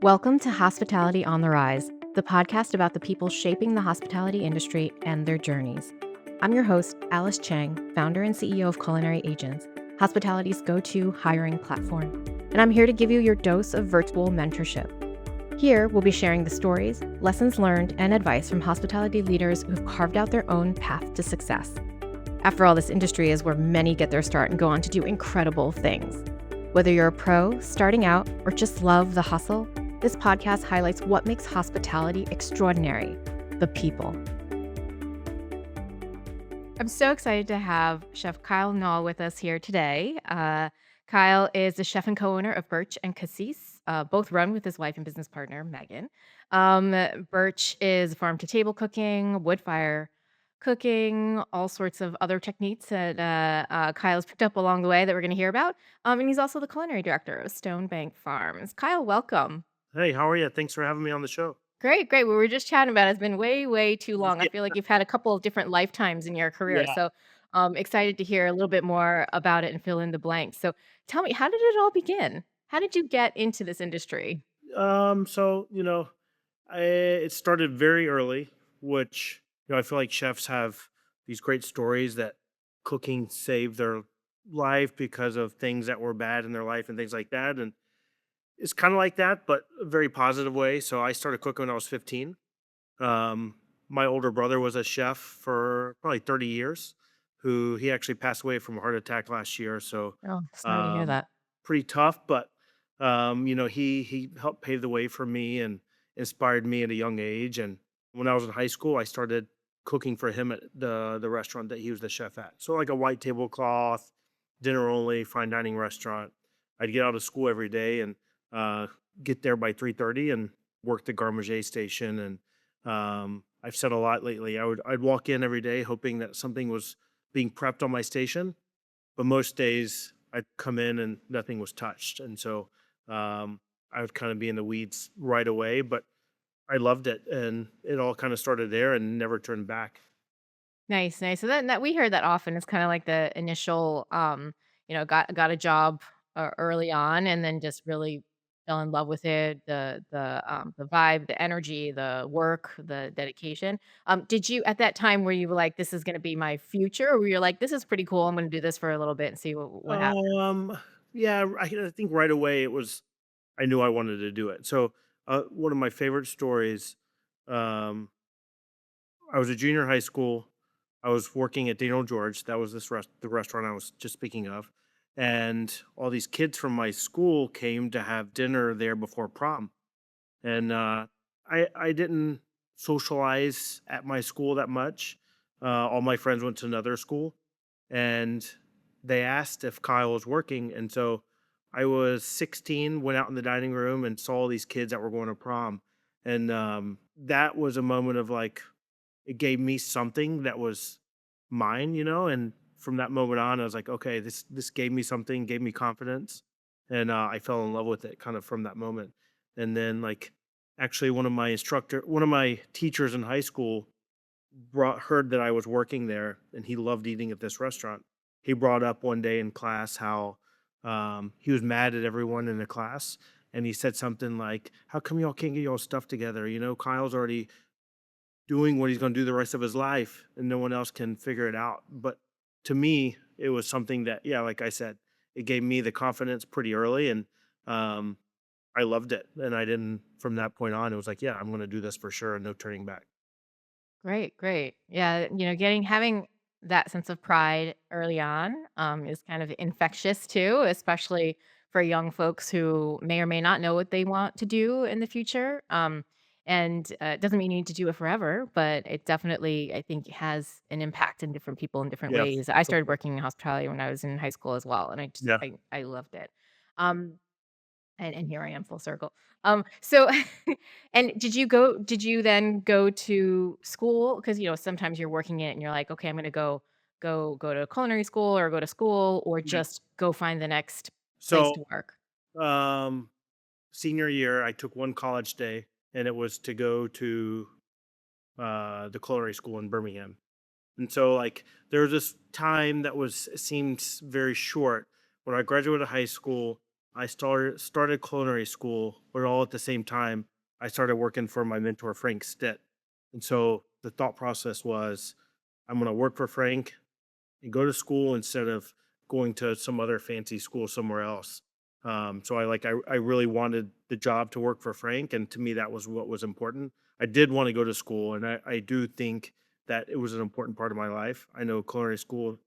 Welcome to Hospitality on the Rise, the podcast about the people shaping the hospitality industry and their journeys. I'm your host, Alice Chang, founder and CEO of Culinary Agents, hospitality's go-to hiring platform. And I'm here to give you your dose of virtual mentorship. Here, we'll be sharing the stories, lessons learned, and advice from hospitality leaders who've carved out their own path to success. After all, this industry is where many get their start and go on to do incredible things. Whether you're a pro, starting out, or just love the hustle, this podcast highlights what makes hospitality extraordinary: the people. I'm so excited to have Chef Kyle Knall with us here today. Kyle is the chef and co-owner of Birch and Cassis, both run with his wife and business partner, Megan. Birch is farm-to-table cooking, wood fire cooking, all sorts of other techniques that Kyle's picked up along the way that we're going to hear about. And he's also the culinary director of Stonebank Farms. Kyle, welcome. Hey, how are you? Thanks for having me on the show. Great, great. We were just chatting about it. It's been way, way too long. I Yeah, feel like you've had a couple of different lifetimes in your career. yeah. So excited to hear a little bit more about it and fill in the blanks. So tell me, how did it all begin? How did you get into this industry? So it started very early, which I feel like chefs have these great stories that cooking saved their life because of things that were bad in their life and things like that. And it's kind of like that, but a very positive way. So I started cooking when I was 15. Um, my older brother was a chef for probably 30 years, who he actually passed away from a heart attack last year. So Oh, sorry to hear um, that. pretty tough, but he helped pave the way for me and inspired me at a young age. And when I was in high school, I started cooking for him at the restaurant that he was the chef at. So like a white tablecloth, dinner only, fine dining restaurant. I'd get out of school every day and uh, get there by 3:30 and work the garde manger station. And I've said a lot lately. I'd walk in every day hoping that something was being prepped on my station, but most days I'd come in and nothing was touched. And so I would kind of be in the weeds right away, but I loved it. And it all kind of started there and never turned back. Nice, nice. So that we hear that often. It's kind of like the initial, got a job early on, and then just really fell in love with it. The vibe, the energy, the work, the dedication. Did you at that time where you were like, "This is going to be my future," or were you like, "This is pretty cool. I'm going to do this for a little bit and see what happens." Um, yeah, I think right away I knew I wanted to do it. So one of my favorite stories, um, I was a junior in high school. I was working at Daniel George. That was the restaurant I was just speaking of. And all these kids from my school came to have dinner there before prom. And I didn't socialize at my school that much. All my friends went to another school, and they asked if Kyle was working. And so I was 16, went out in the dining room and saw all these kids that were going to prom. And that was a moment of like, it gave me something that was mine, and from that moment on, I was like, okay, this gave me something, gave me confidence, and I fell in love with it kind of from that moment. And then, like, actually, one of my teachers in high school heard that I was working there, and he loved eating at this restaurant. He brought up one day in class how he was mad at everyone in the class, and he said something like, "How come y'all can't get y'all stuff together? Kyle's already doing what he's gonna do the rest of his life, and no one else can figure it out." But to me, it was something that, yeah, like I said, it gave me the confidence pretty early, and um, I loved it. And I didn't from that point on, it was like, yeah, I'm gonna do this for sure and no turning back. Great, great. Yeah, having that sense of pride early on is kind of infectious too, especially for young folks who may or may not know what they want to do in the future. And it doesn't mean you need to do it forever, but it definitely, I think, has an impact in different people in different Yeah, ways. I for started sure. working in hospitality when I was in high school as well, and Yeah. I loved it. Um, and here I am full circle. So and did you then go to school? Because sometimes you're working it and you're like, "Okay, I'm gonna go to culinary school or go to school or Yeah. just go find the next place So, to work." um, senior year, I took one college day, and it was to go to the culinary school in Birmingham. And so, like, there was this time that seemed very short when I graduated high school. I started culinary school, but all at the same time, I started working for my mentor, Frank Stitt. And so the thought process was, I'm going to work for Frank and go to school instead of going to some other fancy school somewhere else. So I really wanted the job to work for Frank, and to me that was what was important. I did want to go to school, and I do think that it was an important part of my life. I know culinary school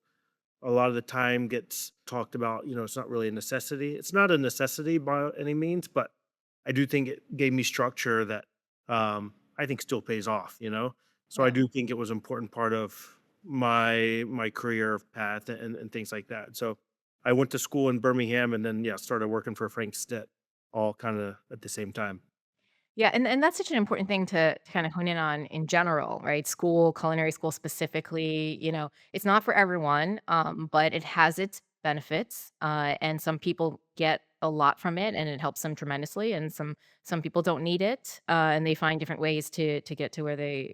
a lot of the time gets talked about, it's not really a necessity. It's not a necessity by any means, but I do think it gave me structure that I think still pays off. So I Yeah. do think it was an important part of my career path and things like that. So I went to school in Birmingham and then started working for Frank Stitt all kind of at the same time. Yeah, and that's such an important thing to kind of hone in on in general, right? School, culinary school specifically, it's not for everyone, but it has its benefits, and some people get a lot from it, and it helps them tremendously, and some people don't need it, and they find different ways to get to where they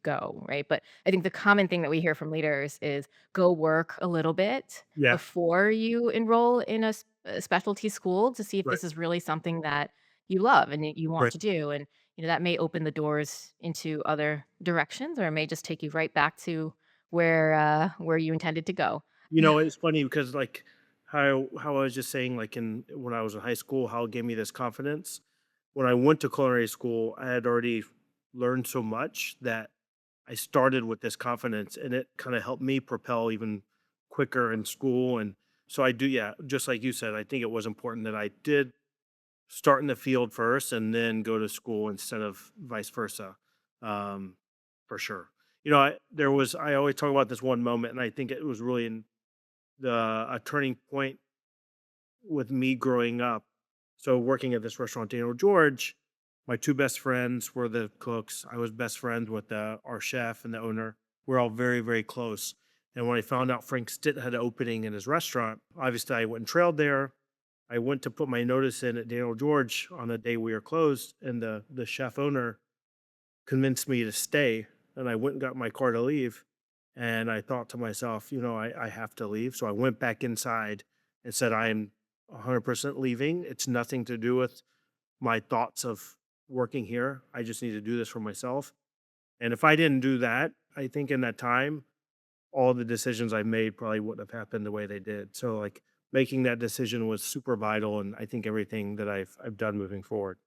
go, right? But I think the common thing that we hear from leaders is go work a little bit Yeah, before you enroll in a specialty school to see if right, this is really something that you love and that you want right. to do, and, that may open the doors into other directions, or it may just take you right back to where you intended to go. It's funny because like how I was just saying, like in when I was in high school, how it gave me this confidence. When I went to culinary school, I had already learned so much that I started with this confidence, and it kind of helped me propel even quicker in school. And so I do, yeah, just like you said, I think it was important that I did start in the field first and then go to school instead of vice versa. Um, for sure. I always talk about this one moment, and I think it was really in a turning point with me growing up. So working at this restaurant, Daniel George, my two best friends were the cooks. I was best friends with our chef and the owner. We're all very, very close. And when I found out Frank Stitt had an opening in his restaurant, obviously I went and trailed there. I went to put my notice in at Daniel George on the day we were closed, and the chef owner convinced me to stay. And I went and got my car to leave. And I thought to myself, I have to leave. So I went back inside and said, I am 100% leaving. It's nothing to do with my thoughts of working here. I just need to do this for myself. And if I didn't do that, I think in that time, all the decisions I made probably wouldn't have happened the way they did. So like making that decision was super vital. And I think everything that I've done moving forward.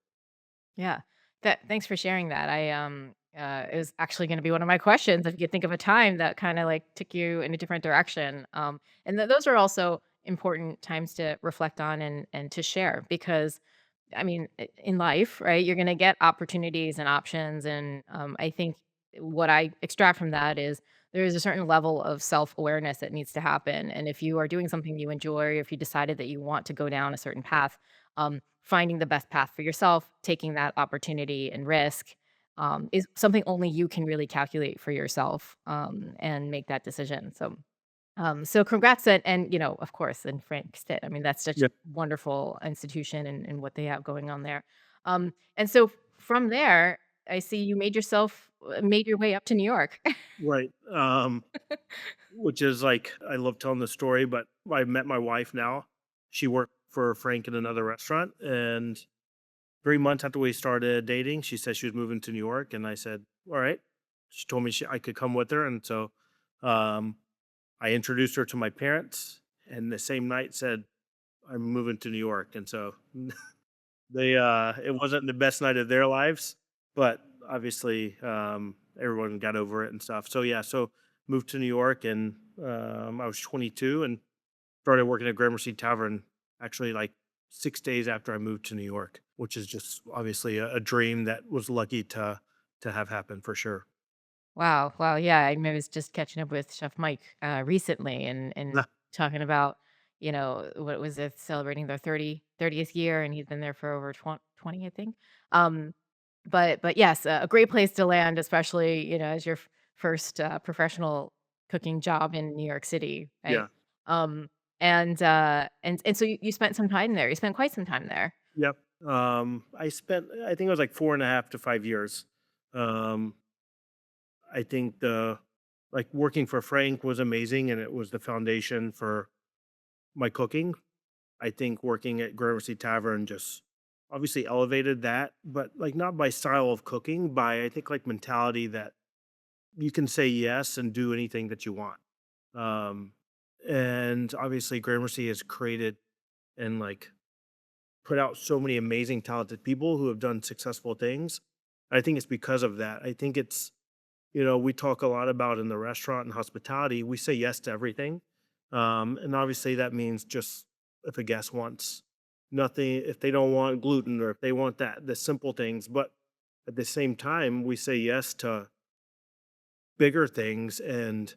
Yeah. Thanks for sharing that. It was actually gonna be one of my questions, if you could think of a time that kinda, like, took you in a different direction, and those are also important times to reflect on and to share because, I mean, in life, right, you're gonna get opportunities and options, and I think what I extract from that is there is a certain level of self-awareness that needs to happen, and if you are doing something you enjoy, or if you decided that you want to go down a certain path, finding the best path for yourself, taking that opportunity and risk, is something only you can really calculate for yourself, and make that decision. So congrats, and of course, and Frank Stitt. I mean, that's such a Yeah. wonderful institution and what they have going on there. And so from there, I see you made your way up to New York. Right. Which is like, I love telling the story, but I met my wife now. She worked for Frank in another restaurant. And 3 months after we started dating, she said she was moving to New York. And I said, all right. She told me I could come with her. And so um, I introduced her to my parents. And the same night said, I'm moving to New York. And so it wasn't the best night of their lives, but obviously everyone got over it and stuff. So yeah, so moved to New York, and I was 22 and started working at Gramercy Tavern actually like 6 days after I moved to New York, which is just obviously a dream that was lucky to have happen for sure. Wow, wow, yeah, I was just catching up with Chef Mike, recently and Nah, talking about, what was it, celebrating their 30th year, and he's been there for over 20, I think. Um, but yes, a great place to land, especially, as your first, professional cooking job in New York City, right? yeah, Um, and so you spent some time there. You spent quite some time there. yep. I think it was like 4.5 to 5 years. Um, I think the like working for Frank was amazing, and it was the foundation for my cooking. I think working at Gramercy Tavern just obviously elevated that, but like not by style of cooking, by I think like mentality that you can say yes and do anything that you want. Um, and obviously Gramercy has created and like put out so many amazing talented people who have done successful things. I think it's because of that. I think it's, we talk a lot about in the restaurant and hospitality, we say yes to everything. And obviously that means just if a guest wants nothing, if they don't want gluten or if they want that, the simple things. But at the same time, we say yes to bigger things. And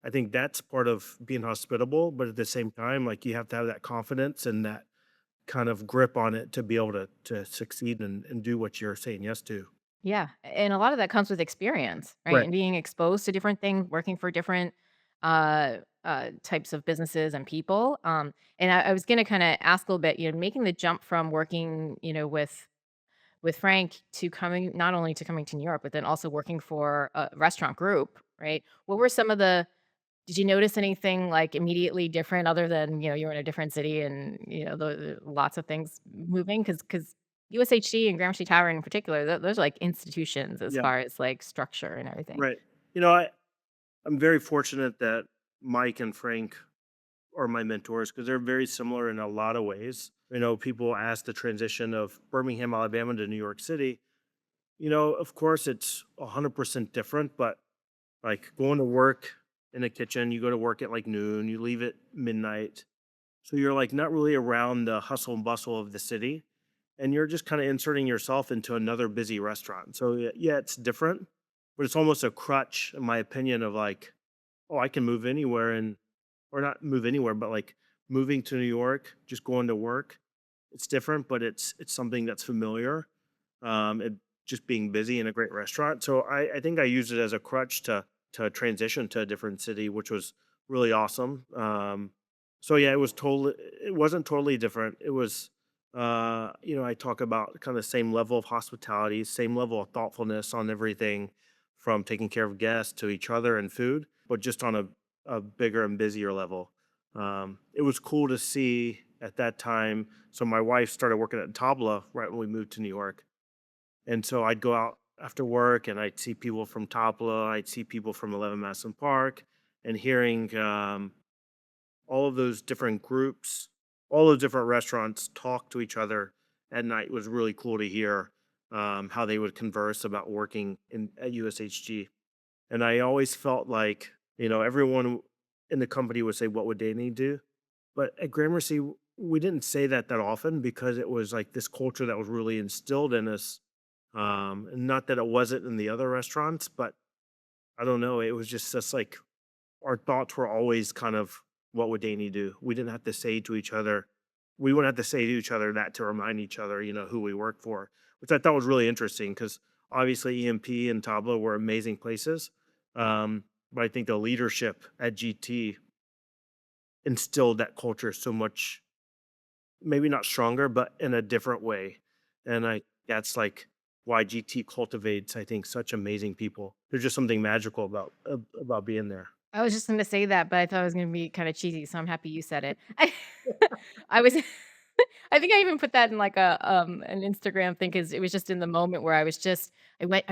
I think that's part of being hospitable. But at the same time, like you have to have that confidence and that kind of grip on it to be able to succeed and do what you're saying yes to. Yeah, and a lot of that comes with experience, right? Right. And being exposed to different things, working for different types of businesses and people. And I was going to kind of ask a little bit, making the jump from working, with Frank to coming not only to coming to New York, but then also working for a restaurant group, right? What were some of the did you notice anything, like, immediately different other than, you're in a different city and, the lots of things moving? Because USHG and Gramercy Tavern in particular, those are like institutions as Yeah. far as, like, structure and everything. Right. You know, I'm very fortunate that Mike and Frank are my mentors because they're very similar in a lot of ways. People ask the transition of Birmingham, Alabama to New York City. Of course, it's 100% different, but like going to work in a kitchen, you go to work at like noon, you leave at midnight. So you're like not really around the hustle and bustle of the city. And you're just kind of inserting yourself into another busy restaurant. So yeah, it's different, but it's almost a crutch, in my opinion, of like, oh, I can move anywhere and or not move anywhere, but like moving to New York, just going to work. It's different, but it's something that's familiar. It just being busy in a great restaurant. So I think I used it as a crutch to transition to a different city, which was really awesome. So yeah, it wasn't totally different. It was I talk about kind of the same level of hospitality, same level of thoughtfulness on everything from taking care of guests to each other and food, but just on a bigger and busier level. It was cool to see at that time. So my wife started working at Tabla right when we moved to New York, and so I'd go out after work and I'd see people from Tabla, I'd see people from 11 Madison Park, and hearing all of those different groups, all those different restaurants talk to each other at night was really cool to hear how they would converse about working at USHG. And I always felt like, everyone in the company would say, what would Danny do? But at Gramercy, we didn't say that often because it was like this culture that was really instilled in us. And not that it wasn't in the other restaurants, but I don't know. It was just like our thoughts were always kind of, what would Danny do? We didn't have to say to each other, we wouldn't have to say to each other that to remind each other, who we work for, which I thought was really interesting because obviously EMP and Tableau were amazing places. But I think the leadership at GT instilled that culture so much, maybe not stronger, but in a different way. And that's like why GT cultivates, I think, such amazing people. There's just something magical about being there. I was just gonna say that, but I thought it was gonna be kinda cheesy, so I'm happy you said it. I was I think I even put that in, like, an Instagram thing because it was just in the moment where I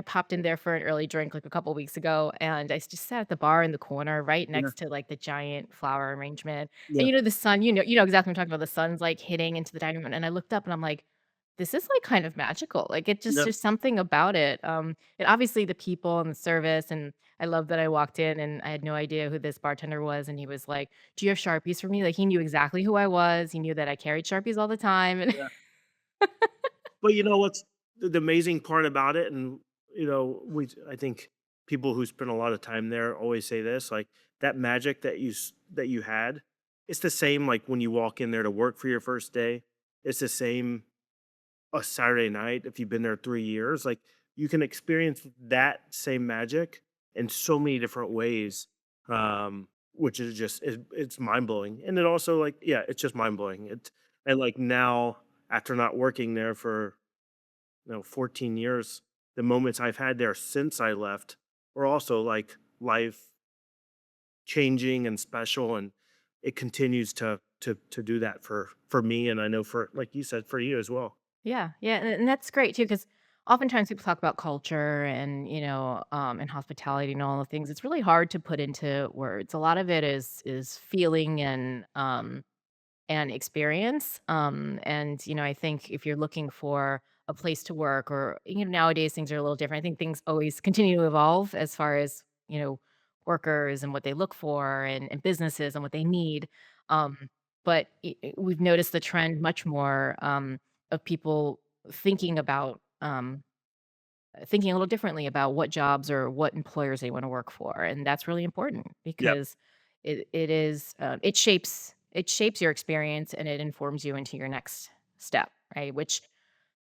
popped in there for an early drink, like, a couple weeks ago, and just sat at the bar in the corner right Yeah. next to, like, the giant flower arrangement, and, Yeah. the sun, you know exactly what I'm talking about, the sun's, like, hitting into the dining room, and I looked up and I'm like, "This is, like, kind of magical." Like, it just Yeah. there's something about it, and obviously the people and the service, and I love that I walked in and I had no idea who this bartender was, and he was like, "Do you have Sharpies for me?" Like, he knew exactly who I was, he knew that I carried Sharpies all the time, and Yeah. But you know what's the amazing part about it, and I think people who spend a lot of time there always say this, like that magic that you had, it's the same like when you walk in there to work for your first day. It's the same a Saturday night if you've been there 3 years. Like you can experience that same magic in so many different ways, which is it's mind blowing. And it also like yeah, it's just mind blowing. And like now after not working there for 14 years, the moments I've had there since I left were also like life changing and special. And it continues to to do that for me, and I know for, like you said, for you as well. Yeah, yeah, and that's great too, because oftentimes people talk about culture and and hospitality and all the things. It's really hard to put into words. A lot of it is feeling and experience. And I think if you're looking for a place to work, or nowadays things are a little different. I think things always continue to evolve as far as workers and what they look for, and businesses and what they need. Um, but we've noticed the trend much more of people thinking about thinking a little differently about what jobs or what employers they want to work for, and that's really important Yep. because it shapes your experience, and it informs you into your next step, right? Which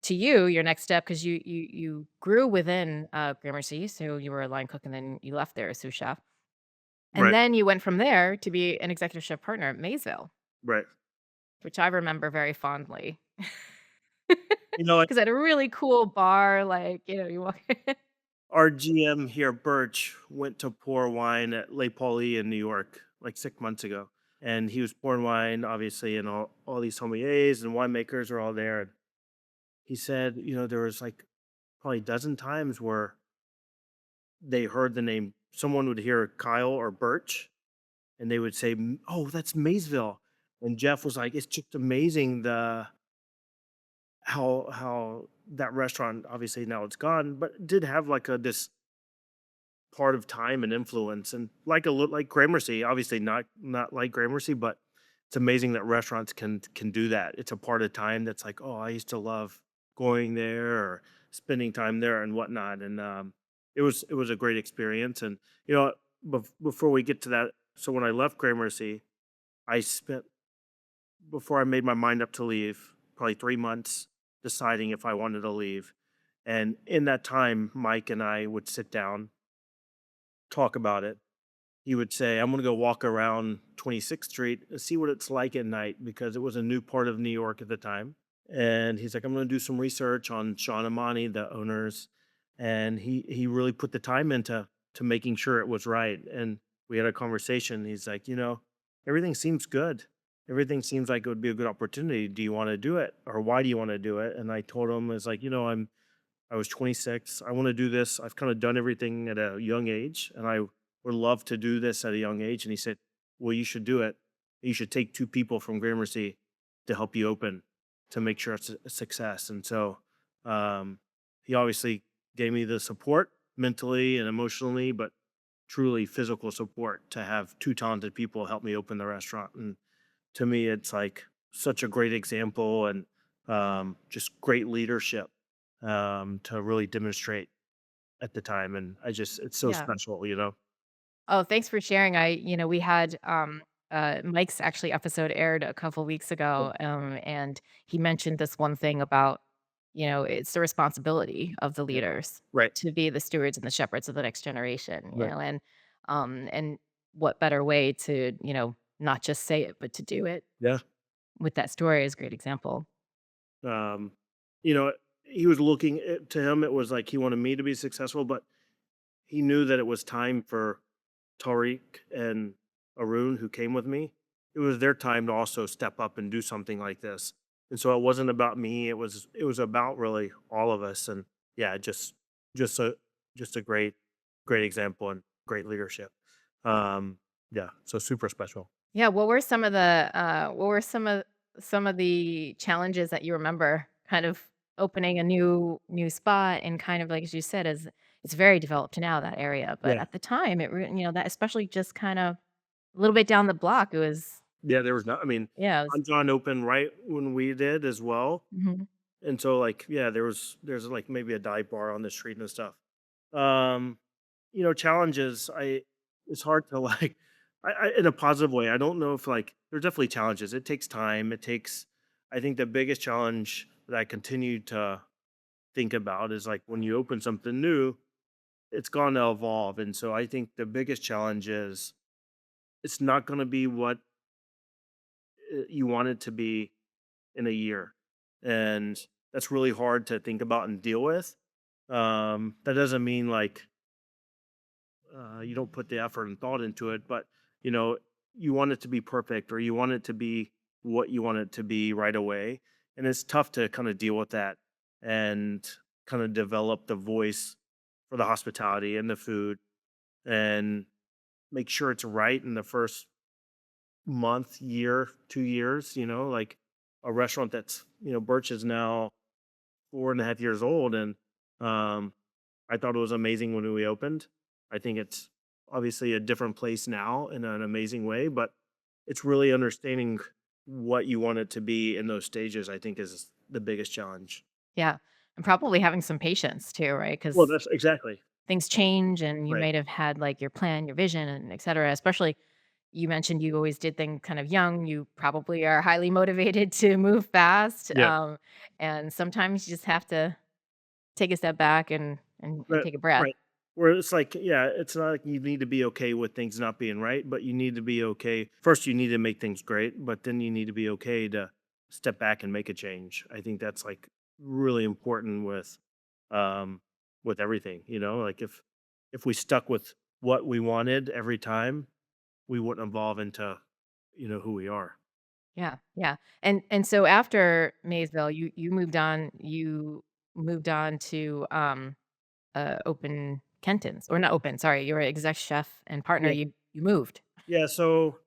to you, your next step, because you grew within Gramercy, so you were a line cook, and then you left there as sous chef, and Right. then you went from there to be an executive chef partner at Maysville, Right. which I remember very fondly. You know, like, Because at a really cool bar, like you walk. our GM here, Birch, went to pour wine at Les Pauly in New York like 6 months ago, and he was pouring wine, obviously, and all these sommeliers and winemakers are all there. And he said, there was like probably a dozen times where they heard the name. Someone would hear Kyle or Birch, and they would say, "Oh, that's Maysville." And Jeff was like, "It's just amazing how that restaurant, obviously now it's gone, but did have like a this part of time and influence, and like like Gramercy, obviously not like Gramercy, but it's amazing that restaurants can do that. It's a part of time that's like, oh, I used to love going there or spending time there and whatnot. And it was a great experience. And before we get to that, so when I left Gramercy, I spent before I made my mind up to leave probably 3 months deciding if I wanted to leave. And in that time, Mike and I would sit down, talk about it. He would say, "I'm gonna go walk around 26th Street and see what it's like at night," because it was a new part of New York at the time. And he's like, "I'm gonna do some research on Sean Amani, the owners." And he really put the time into to making sure it was right. And we had a conversation. He's like, everything seems good. Everything seems like it would be a good opportunity. Do you want to do it? Or why do you want to do it? And I told him, it's like, I was 26. I want to do this. I've kind of done everything at a young age, and I would love to do this at a young age. And he said, "Well, you should do it. You should take two people from Gramercy to help you open to make sure it's a success." And so um, he obviously gave me the support mentally and emotionally, but truly physical support to have two talented people help me open the restaurant. And to me, it's like such a great example, and just great leadership to really demonstrate at the time. And it's so Yeah. special. Oh, thanks for sharing. We had Mike's actually episode aired a couple weeks Yep. ago, and he mentioned this one thing about, it's the responsibility of the Yep. leaders Right. to be the stewards and the shepherds of the next generation, Right. and what better way to, not just say it, but to do it Yeah. with that story is a great example. Um, you know, he was looking to him, it was like he wanted me to be successful, but he knew that it was time for Tariq and Arun, who came with me. It was their time to also step up and do something like this. And so it wasn't about me. It was about really all of us. And yeah, just a just a great example and great leadership. Um, yeah, so super special. Yeah, what were some of the challenges that you remember kind of opening a new spot, and kind of like as you said, as it's very developed now, that area, but Yeah. at the time that especially just kind of a little bit down the block, it was. Yeah, there was not, I mean, Yeah, it was. John John opened right when we did as well. Mhm. And so like, yeah, there's like maybe a dive bar on the street and stuff. Um, challenges, it's hard to like in a positive way. I don't know if like there's definitely challenges. It takes time. I think the biggest challenge that I continue to think about is like when you open something new, it's going to evolve. And so I think the biggest challenge is it's not going to be what you want it to be in a year. And that's really hard to think about and deal with. That doesn't mean like you don't put the effort and thought into it, but you know, you want it to be perfect, or you want it to be what you want it to be right away. And it's tough to kind of deal with that and kind of develop the voice for the hospitality and the food and make sure it's right in the first month, year, 2 years, like a restaurant that's, Birch is now 4.5 years old. And um, I thought it was amazing when we opened. I think it's obviously a different place now in an amazing way, but it's really understanding what you want it to be in those stages, I think is the biggest challenge. Yeah. And probably having some patience too, right? Well, Because that's exactly things change and you right. might have had like your plan, your vision, and et cetera. Especially you mentioned you always did things kind of young. You probably are highly motivated to move fast. Yeah. And sometimes you just have to take a step back and Right, take a breath. right. Where it's like, yeah, it's not like you need to be okay with things not being right, but you need to be okay. First, you need to make things great, but then you need to be okay to step back and make a change. I think that's like really important um with everything, like if we stuck with what we wanted every time, we wouldn't evolve into, who we are. Yeah, yeah. And so after Maysville, you moved on to open Kenton's or not open, sorry, you were exec chef and partner. Yeah. You moved. Yeah. So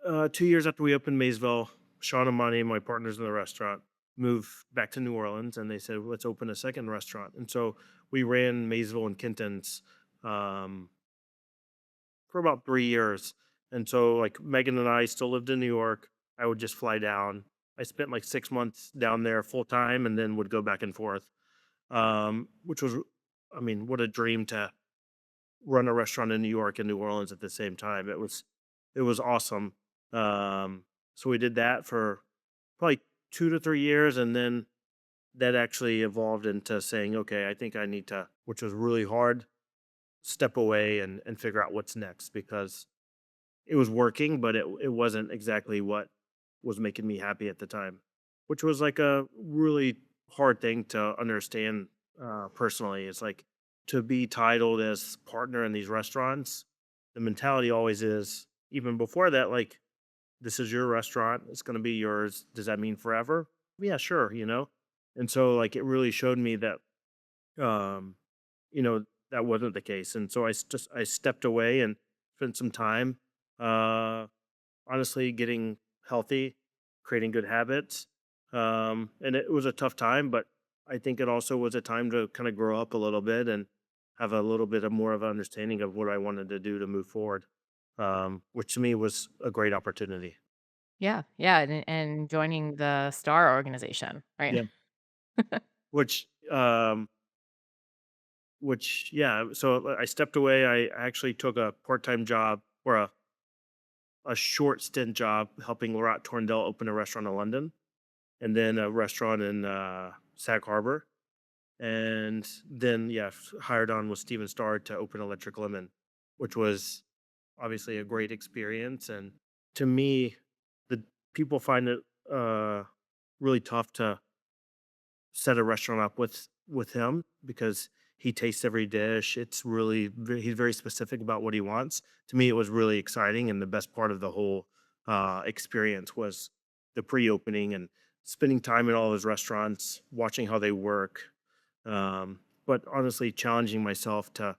2 years after we opened Maysville, Sean and Monty, my partners in the restaurant, moved back to New Orleans, and they said, "Let's open a second restaurant." And so we ran Maysville and Kenton's um, for about 3 years. And so, like Megan and I still lived in New York. I would just fly down. I spent like 6 months down there full time, and then would go back and forth. Which was, I mean, what a dream to run a restaurant in New York and New Orleans at the same time. It was awesome. So we did that for probably 2 to 3 years, and then that actually evolved into saying, okay, I think I need to, which was really hard, step away and figure out what's next because it was working, but it wasn't exactly what was making me happy at the time, which was like a really hard thing to understand personally. It's like to be titled as partner in these restaurants, the mentality always is, even before that, like, this is your restaurant, it's going to be yours. Does that mean forever? Yeah, sure. And so, like, it really showed me that, um, that wasn't the case. And so I stepped away and spent some time. Uh, Honestly, getting healthy, creating good habits. And it was a tough time, but I think it also was a time to kind of grow up a little bit and have a little bit of more of an understanding of what I wanted to do to move forward, which to me was a great opportunity. Yeah, yeah, and joining the STAR organization, right? Yeah. Which, um, yeah. So I stepped away. I actually took a part-time job or a short stint job helping Laurent Tourndel open a restaurant in London and then a restaurant in Sag Harbor. And then, yeah, hired on with Stephen Starr to open Electric Lemon, which was obviously a great experience. And to me, the people find it really tough to set a restaurant up with him because he tastes every dish. It's really he's very specific about what he wants. To me, it was really exciting, and the best part of the whole experience was the pre-opening and spending time in all his restaurants, watching how they work. But honestly, challenging myself to.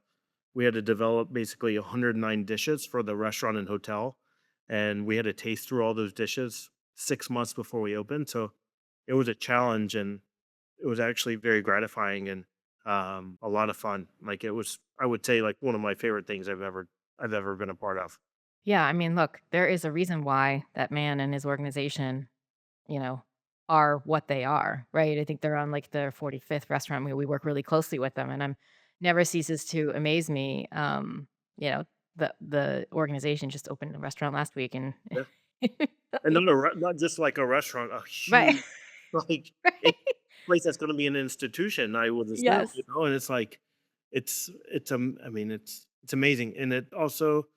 We had to develop basically 109 dishes for the restaurant and hotel, and we had to taste through all those dishes 6 months before we opened. So it was a challenge, and it was actually very gratifying and, a lot of fun. Like, it was, I would say, like, one of my favorite things I've ever been a part of. Yeah, I mean, look, there is a reason why that man and his organization, you know, are what they are, right? I think they're on like their 45th restaurant. We work really closely with them, and I'm never ceases to amaze me. You know, the organization just opened a restaurant last week, and Yeah. And like, not just like a restaurant, a right, huge, like, a right, place that's gonna be an institution, I would assume, yes, and it's like I mean, it's amazing, and it also,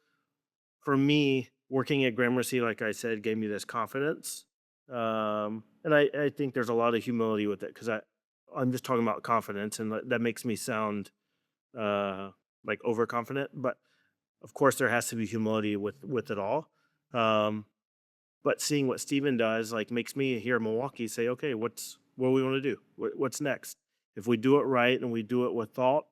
for me, working at Gramercy, like I said, gave me this confidence, and I think there's a lot of humility with it because I'm just talking about confidence, and that makes me sound, uh, like, overconfident, but, of course, there has to be humility with it all, um But seeing what Steven does, like, makes me here in Milwaukee say, okay, what do we want to do? What's next? If we do it right and we do it with thought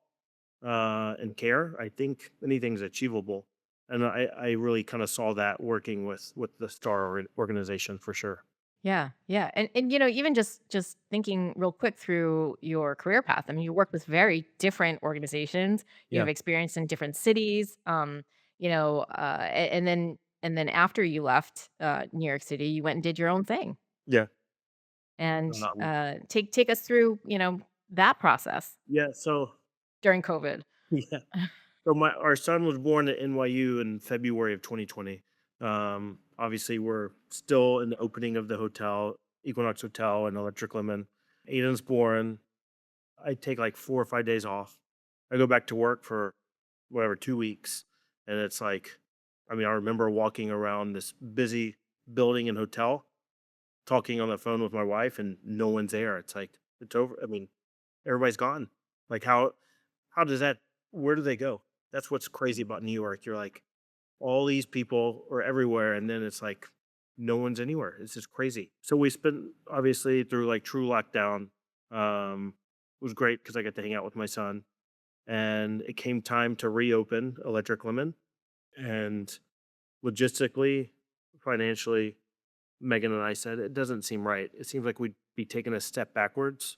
and care, I think anything's achievable. And I really kind of saw that working with the organization for sure. Yeah, yeah, and even just thinking real quick through your career path. I mean, you work with very different organizations. You Yeah. have experience in different cities. And then after you left New York City, you went and did your own thing. Yeah. And Um, take us through that process yeah. So during COVID. yeah. So my our son was born at NYU in February of 2020. Obviously, we're still in the opening of the hotel, Equinox Hotel and Electric Lemon. Aiden's born. I take like 4 or 5 days off. I go back to work for whatever 2 weeks, and it's like, I mean, I remember walking around this busy building and hotel, talking on the phone with my wife, and no one's there. It's like it's over. I mean, everybody's gone. Like how does that? Where do they go? That's what's crazy about New York. You're like all these people are everywhere, and then it's like no one's anywhere. It's just crazy. So we spent obviously through like true lockdown. It was great because I got to hang out with my son, and it came time to reopen Electric Lemon, and logistically, financially, Megan and I said it doesn't seem right. It seems like we'd be taking a step backwards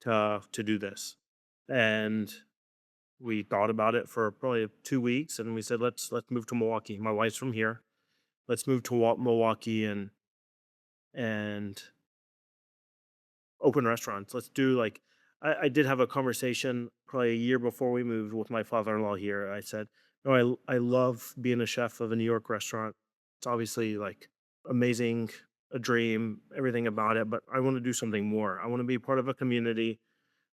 to do this, and we thought about it for probably 2 weeks, and we said, let's move to Milwaukee. My wife's from here. Let's move to Milwaukee and open restaurants. Let's do like I did have a conversation probably a year before we moved with my father-in-law here. I said, no, I love being a chef of a New York restaurant. It's obviously like amazing, a dream, everything about it, but I want to do something more. I want to be part of a community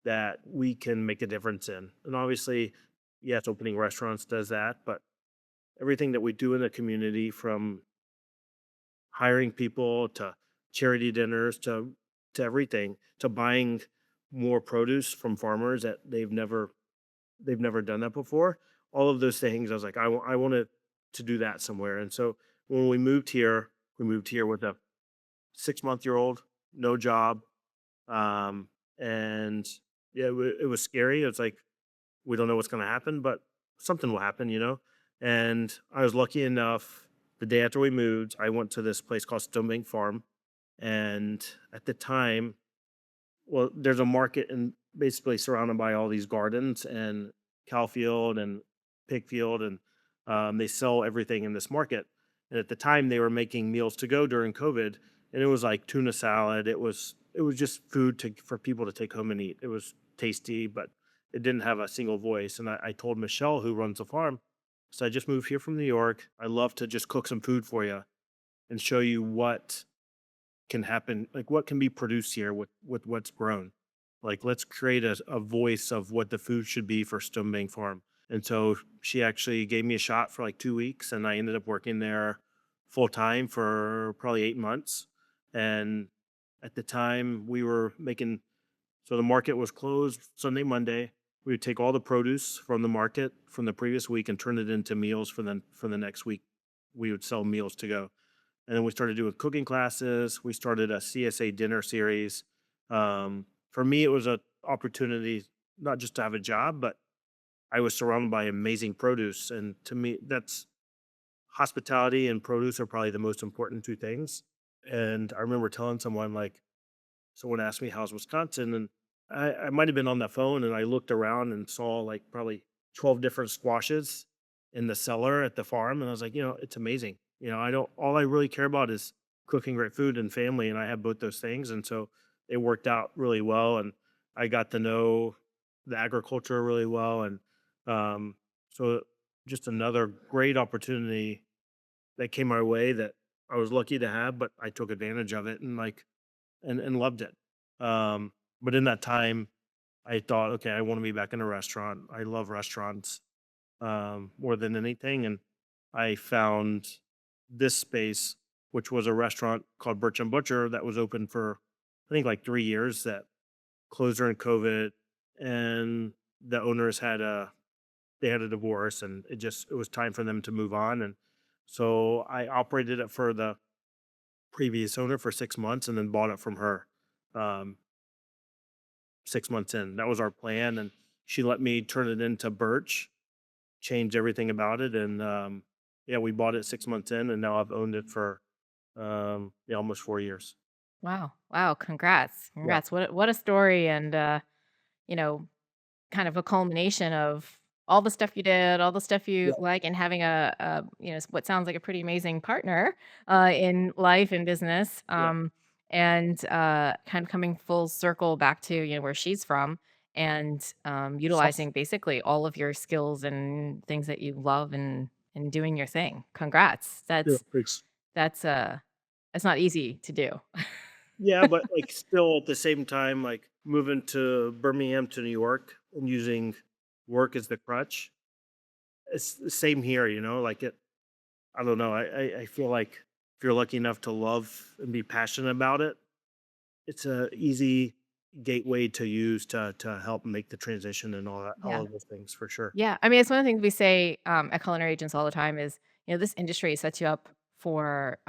that we can make a difference in. And obviously, yes, opening restaurants does that, but everything that we do in the community, from hiring people to charity dinners to everything, to buying more produce from farmers that they've never done that before. All of those things, I was like, I wanted to do that somewhere. And so when we moved here with a 6 month year old, no job, um, and yeah, it was scary. It's like we don't know what's going to happen, but something will happen. And I was lucky enough. The day after we moved, I went to this place called Stonebank Farm, and at the time, well, there's a market and basically surrounded by all these gardens and cow field and pig field, and they sell everything in this market. And at the time, they were making meals to go during COVID, and it was like tuna salad. It was just food for people to take home and eat. It was tasty, but it didn't have a single voice. And I told Michelle, who runs the farm, so I just moved here from New York. I love to just cook some food for you and show you what can happen, like what can be produced here with what's grown. Like let's create a voice of what the food should be for Stonebank Farm. And so she actually gave me a shot for like 2 weeks, and I ended up working there full time for probably 8 months. And at the time, we were making, so the market was closed Sunday, Monday. We would take all the produce from the market from the previous week and turn it into meals for the next week. We would sell meals to go. And then we started doing cooking classes. We started a CSA dinner series. For me, it was an opportunity not just to have a job, but I was surrounded by amazing produce. And to me, that's hospitality and produce are probably the most important two things. And I remember telling someone, like, someone asked me, how's Wisconsin? And I might have been on the phone, and I looked around and saw like probably 12 different squashes in the cellar at the farm. And I was like, it's amazing. All I really care about is cooking great food and family. And I have both those things. And so it worked out really well. And I got to know the agriculture really well. And so just another great opportunity that came my way that I was lucky to have, but I took advantage of it. And like, and loved it. But in that time, I thought, okay, I want to be back in a restaurant. I love restaurants more than anything, and I found this space, which was a restaurant called Birch and Butcher that was open for I think like 3 years. That closed during COVID, and the owners had a divorce, and it was time for them to move on, and so I operated it for the previous owner for 6 months and then bought it from her. Um, 6 months in, that was our plan, and she let me turn it into Birch, change everything about it, and yeah, we bought it 6 months in, and now I've owned it for yeah, almost 4 years. Wow. Wow. Congrats. Yeah, Congrats. What a story and you know, kind of a culmination of all the stuff you did, all the stuff you yeah, like, and having what sounds like a pretty amazing partner in life and business. yeah. And kind of coming full circle back to where she's from, and Sauce. utilizing basically all of your skills and things that you love and doing your thing. Congrats. Yeah, thanks. That's that's not easy to do. Yeah, but like still at the same time, like moving to Birmingham to New York and using work as the crutch. It's the same here, like it. I don't know. I feel like if you're lucky enough to love and be passionate about it, it's a easy gateway to use to help make the transition and all Yeah. of those things for sure. Yeah, I mean, it's one of the things we say at Culinary Agents all the time is, this industry sets you up for,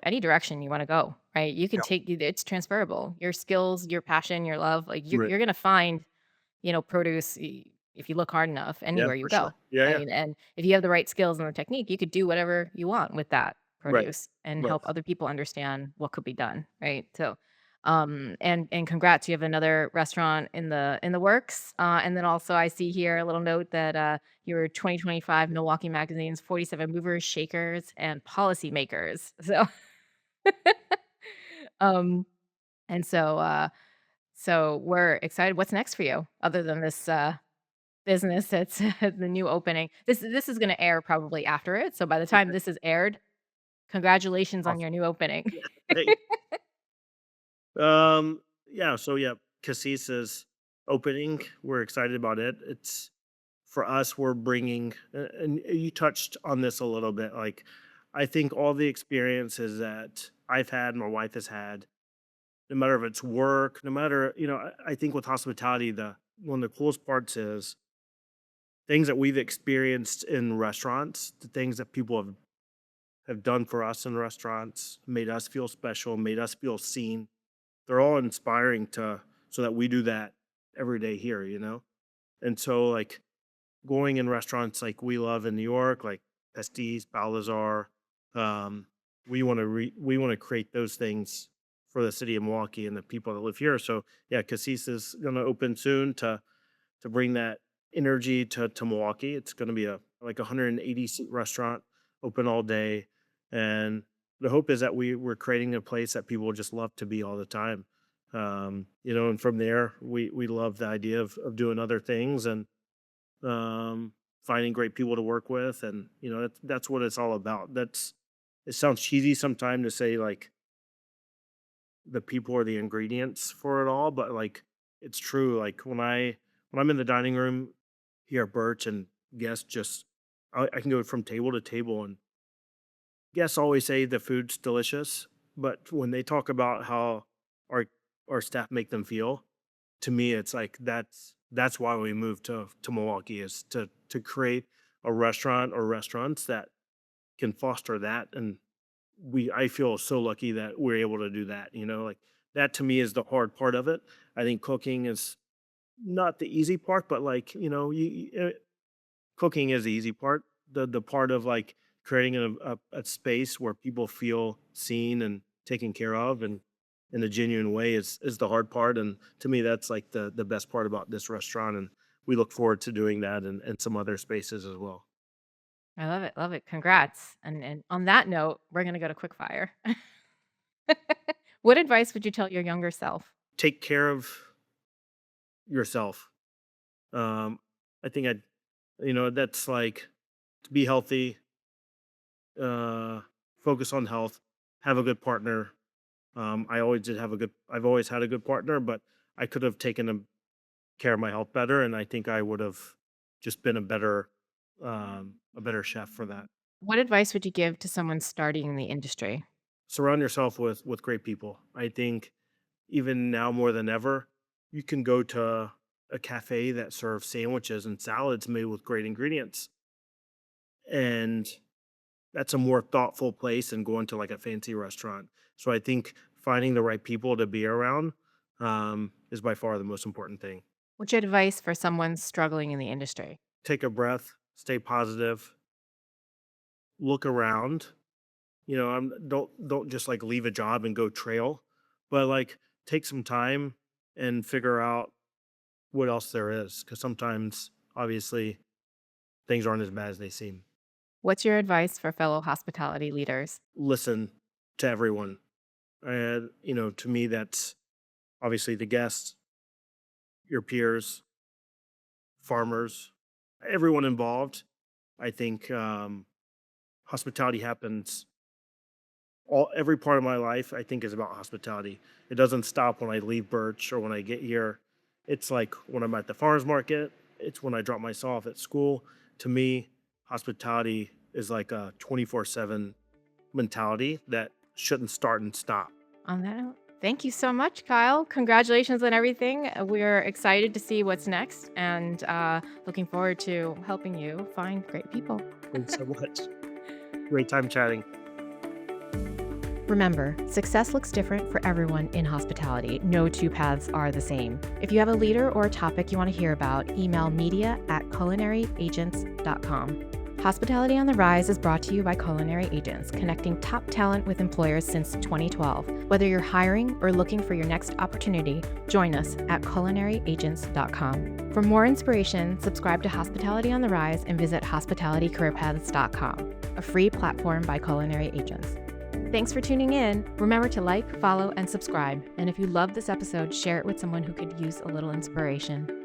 any direction you want to go, right? You can Yeah. take it's transferable. Your skills, your passion, your love, like Right. you're gonna find, produce if you look hard enough Yeah, anywhere you for go, sure. Yeah, yeah. right? And if you have the right skills and the technique, you could do whatever you want with that Right. produce and Right. help other people understand what could be done, right? So, and congrats, you have another restaurant in the works. And then also I see here a little note that your 2025 Milwaukee Magazine's 47 movers, shakers, and policymakers. So, um, and so we're excited. What's next for you other than this business that's the new opening? This is going to air probably after it. So by the time Okay. this is aired, congratulations on your Awesome. new opening. Yeah. Thanks. Yeah. So yeah, Cassis is opening. We're excited about it. It's for us. We're bringing, and you touched on this a little bit. Like, I think all the experiences that I've had, my wife has had, no matter if it's work, no matter, I think with hospitality, the one of the coolest parts is things that we've experienced in restaurants, the things that people have done for us in restaurants, made us feel special, made us feel seen. They're all inspiring to so that we do that every day here. And so like going in restaurants like we love in New York, like Pestis, Balazar, um, we want to create those things for the city of Milwaukee and the people that live here. So yeah, Cassis is going to open soon to bring that energy to Milwaukee. It's going to be a like 180 seat restaurant, open all day, and the hope is that we're creating a place that people just love to be all the time. And from there, we love the idea of doing other things and finding great people to work with, and that's what it's all about. It sounds cheesy sometimes to say like the people are the ingredients for it all, but like it's true. Like when I'm in the dining room here at Birch and guests just I can go from table to table and guests always say the food's delicious, but when they talk about how our our staff make them feel, to me it's like that's why we moved to Milwaukee is to create a restaurant or restaurants that can foster that, and I feel so lucky that we're able to do that. Like that to me is the hard part of it. I think cooking is not the easy part, but like, cooking is the easy part. The part of like creating a space where people feel seen and taken care of and in a genuine way is the hard part. And to me, that's like the best part about this restaurant. And we look forward to doing that and some other spaces as well. I love it, love it. Congrats. And on that note, we're gonna go to quick fire. What advice would you tell your younger self? Take care of yourself. Um, I think that's like to be healthy, uh, focus on health, have a good partner. I've always had a good partner, but I could have taken care of my health better. And I think I would have just been a better chef for that. What advice would you give to someone starting in the industry? Surround yourself with great people. I think even now more than ever, you can go to a cafe that serves sandwiches and salads made with great ingredients. And that's a more thoughtful place than going to like a fancy restaurant. So I think finding the right people to be around is by far the most important thing. What's your advice for someone struggling in the industry? Take a breath, stay positive, look around. Don't just like leave a job and go trail, but like take some time and figure out what else there is. Because sometimes, obviously, things aren't as bad as they seem. What's your advice for fellow hospitality leaders? Listen to everyone. And to me, that's obviously the guests, your peers, farmers, everyone involved. I think hospitality happens all every part of my life. I think is about hospitality. It doesn't stop when I leave Birch or when I get here. It's like when I'm at the farmers market. It's when I drop my son off at school. To me, hospitality is like a 24/7 mentality that shouldn't start and stop. On that note, thank you so much, Kyle. Congratulations on everything. We're excited to see what's next and looking forward to helping you find great people. Thanks so much. Great time chatting. Remember, success looks different for everyone in hospitality. No two paths are the same. If you have a leader or a topic you want to hear about, email media@culinaryaagents.com. Hospitality on the Rise is brought to you by Culinary Agents, connecting top talent with employers since 2012. Whether you're hiring or looking for your next opportunity, join us at culinaryagents.com. For more inspiration, subscribe to Hospitality on the Rise and visit hospitalitycareerpaths.com, a free platform by Culinary Agents. Thanks for tuning in. Remember to like, follow, and subscribe. And if you love this episode, share it with someone who could use a little inspiration.